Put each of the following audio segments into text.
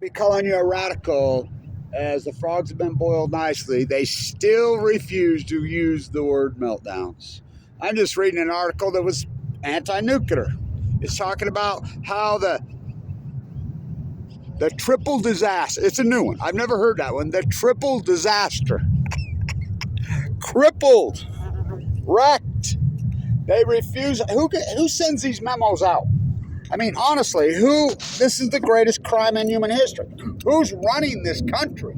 be calling you a radical, as the frogs have been boiled nicely, they still refuse to use the word meltdowns. I'm just reading an article that was anti-nuclear. It's talking about how the triple disaster, it's a new one, I've never heard that one, the triple disaster. Crippled, wrecked. They refuse. Who sends these memos out? I mean, honestly, this is the greatest crime in human history. Who's running this country?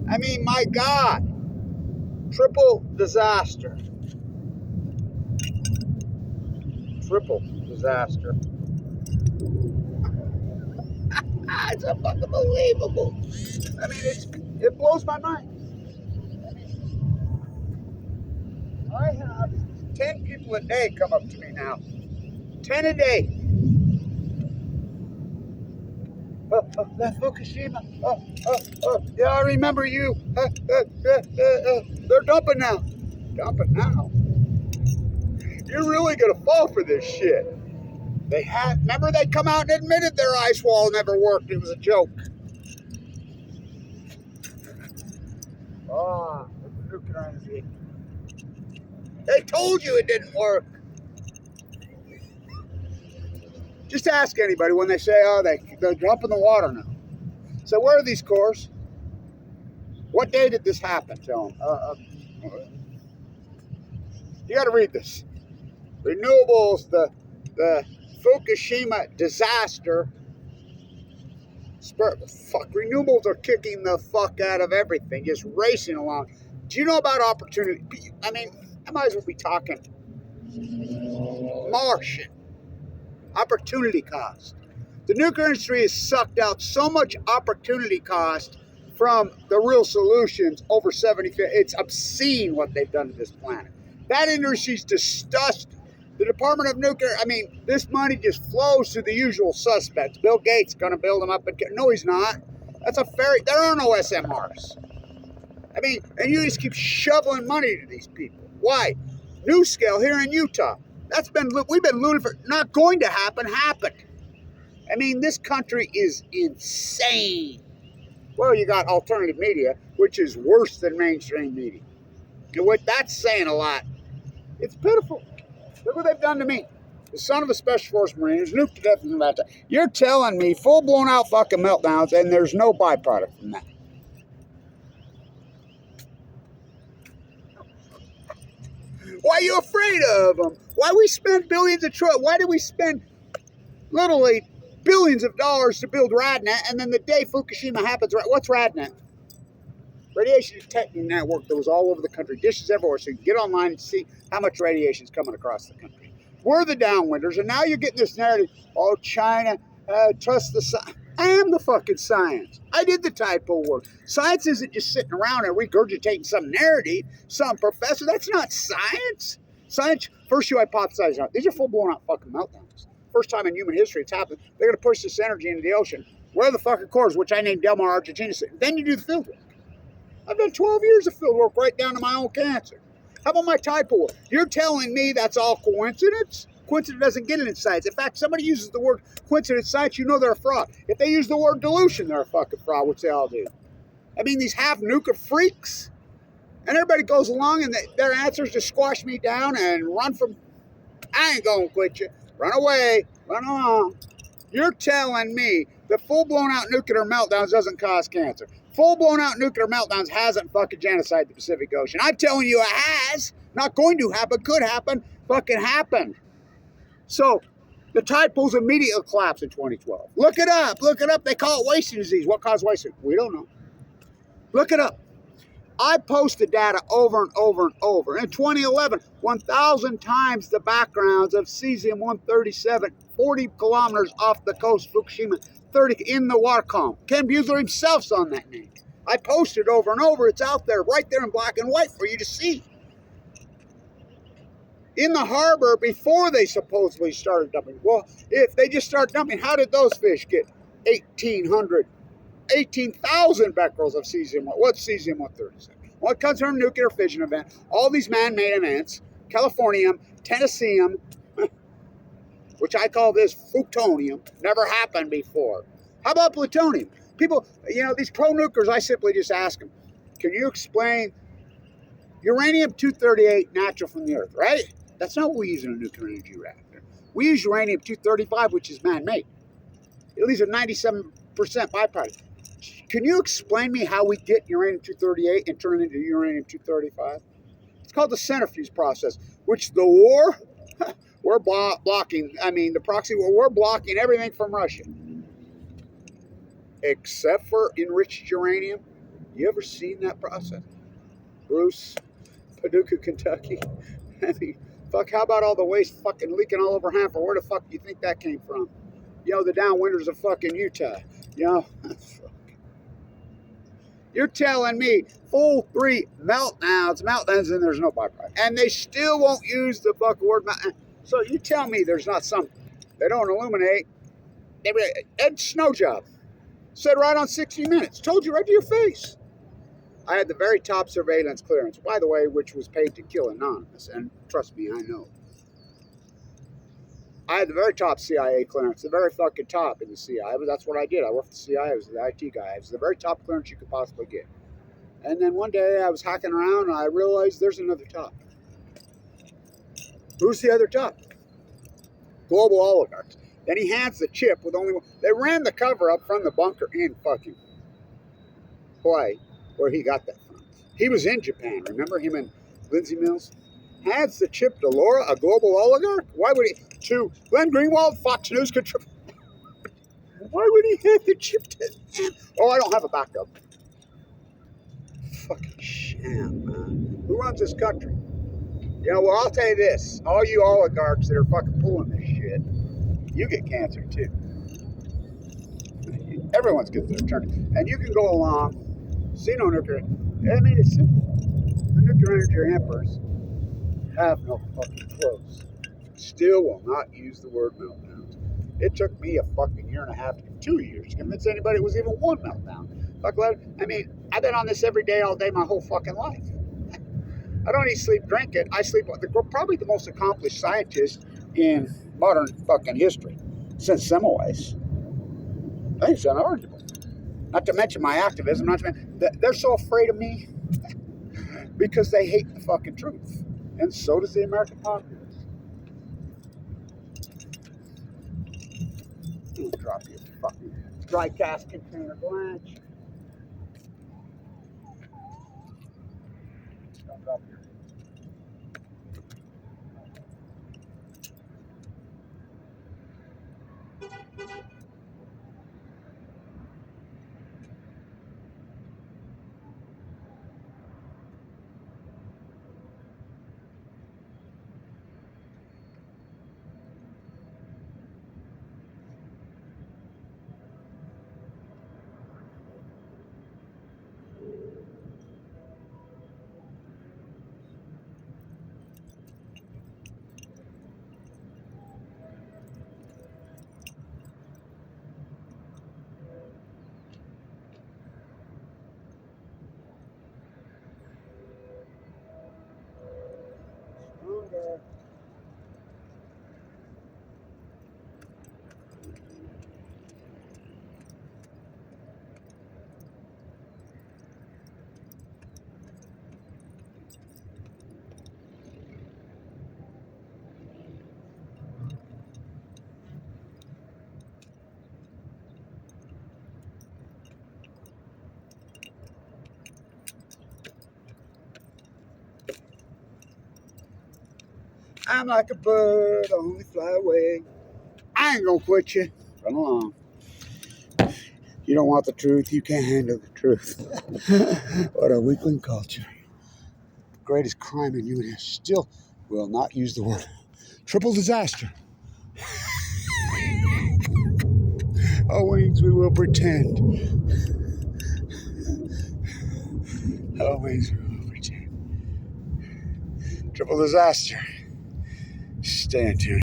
I mean, my God. Triple disaster. Triple disaster. It's unbelievable. I mean, it blows my mind. I have 10 people a day come up to me now. 10 a day. That FUKUSHIMA. Yeah, I remember you. They're dumping now. Dumping now. You're really gonna fall for this shit. Remember they come out and admitted their ice wall never worked. It was a joke. Nuclear energy. They told you it didn't work. Just ask anybody when they say, they're dumping the water now. So where are these cores? What day did this happen? Tell them. You got to read this. Renewables, the Fukushima disaster. Renewables are kicking the fuck out of everything, just racing along. Do you know about opportunity? I mean, I might as well be talking Martian. Opportunity cost. The nuclear industry has sucked out so much opportunity cost from the real solutions over 70. It's obscene what they've done to this planet. That industry's disgusting. The Department of Nuclear, I mean, this money just flows to the usual suspects. Bill Gates is going to build them up. No, he's not. That's a fairy. There are no SMRs. I mean, and you just keep shoveling money to these people. Why? New scale here in Utah. We've been looting for, not going to happen, happened. I mean, this country is insane. Well, you got alternative media, which is worse than mainstream media. And what that's saying a lot. It's pitiful. Look what they've done to me. The son of a Special Forces Marine who's nuked to death in that time. You're telling me full-blown out fucking meltdowns and there's no byproduct from that. Why are you afraid of them? Why we spend billions of why do we spend literally billions of dollars to build RadNet, and then the day Fukushima happens, what's RadNet? Radiation detecting network that was all over the country, dishes everywhere, so you can get online and see how much radiation is coming across the country. We're the downwinders, and now you're getting this narrative, oh, China, trust the science. I am the fucking science. I did the typo work. Science isn't just sitting around and regurgitating some narrative, some professor. That's not science. Science, first you hypothesize out. These are full-blown out fucking meltdowns. First time in human history it's happened. They're going to push this energy into the ocean. Where are the fucking cores, which I named Del Mar, Argentina? Then you do the field work. I've done 12 years of field work right down to my own cancer. How about my typo work? You're telling me that's all coincidence? Coincidence doesn't get it in science. In fact, somebody uses the word coincidence in science, you know they're a fraud. If they use the word dilution, they're a fucking fraud, which they all do. I mean, these half-nuka freaks, and everybody goes along and their answers just squash me down and run from, I ain't gonna quit you. Run away, run along. You're telling me that full-blown out nuclear meltdowns doesn't cause cancer. Full-blown out nuclear meltdowns hasn't fucking genocided the Pacific Ocean. I'm telling you it has. Not going to happen, could happen, fucking happened. So, the tide pools immediately collapsed in 2012. Look it up. They call it wasting disease. What caused wasting? We don't know. Look it up. I posted data over and over and over. In 2011, 1,000 times the backgrounds of cesium-137, 40 kilometers off the coast of Fukushima, 30 in the water column. Ken Buesler himself's on that name. I posted over and over. It's out there, right there in black and white for you to see. In the harbor before they supposedly started dumping. Well, if they just start dumping, how did those fish get 18,000 becquerels of cesium? What's cesium-137? Well, it comes from a nuclear fission event. All these man-made events, californium, tennesseum, which I call this plutonium, never happened before. How about plutonium? People, these pro-nukers, I simply just ask them, can you explain uranium-238 natural from the earth, right? That's not what we use in a nuclear energy reactor. We use uranium-235, which is man-made. At least a 97% byproduct. Can you explain me how we get uranium-238 and turn it into uranium-235? It's called the centrifuge process, which the war, we're blocking, the proxy war, we're blocking everything from Russia. Except for enriched uranium. You ever seen that process? Bruce, Paducah, Kentucky. Fuck, how about all the waste fucking leaking all over Hanford? Where the fuck do you think that came from? The downwinders of fucking Utah. You're telling me full 3 meltdowns, and there's no byproduct. And they still won't use the fucking word meltdown. So you tell me there's not some, they don't illuminate. Ed Snowjob said right on 60 Minutes, told you right to your face. I had the very top surveillance clearance, by the way, which was paid to kill Anonymous, and trust me, I know. I had the very top CIA clearance, the very fucking top in the CIA. That's what I did. I worked for the CIA. I was the IT guy. It was the very top clearance you could possibly get. And then one day I was hacking around and I realized there's another top. Who's the other top? Global oligarchs. Then he hands the chip with only one. They ran the cover up from the bunker in fucking Hawaii, where he got that from. He was in Japan. Remember him and Lindsay Mills? Hands the chip to Laura, a global oligarch? Why would he? To Glenn Greenwald, Fox News control. Why would he hand the chip to him? Oh, I don't have a backup. Fucking sham, man. Who runs this country? Well, I'll tell you this. All you oligarchs that are fucking pulling this shit, you get cancer too. Everyone's good to their turn. And you can go along, see no nuclear. It's simple. The nuclear energy emperors have no fucking clothes. Still will not use the word meltdowns. It took me a fucking year and a half to 2 years to convince anybody it was even one meltdown. I've been on this every day, all day, my whole fucking life. I don't eat, sleep, drink it. I sleep. Probably the most accomplished scientist in modern fucking history since Semmelweis. I think it's unarguable. Not to mention my activism. They're so afraid of me because they hate the fucking truth. And so does the American populace. Drop your fucking dry cast container, Blanch. Drop your. I'm like a bird, only fly away. I ain't gonna quit you. Run along. You don't want the truth, you can't handle the truth. What a weakling culture. The greatest crime in human history still will not use the word triple disaster. Always we will pretend. Always we will pretend. Triple disaster. Stay tuned.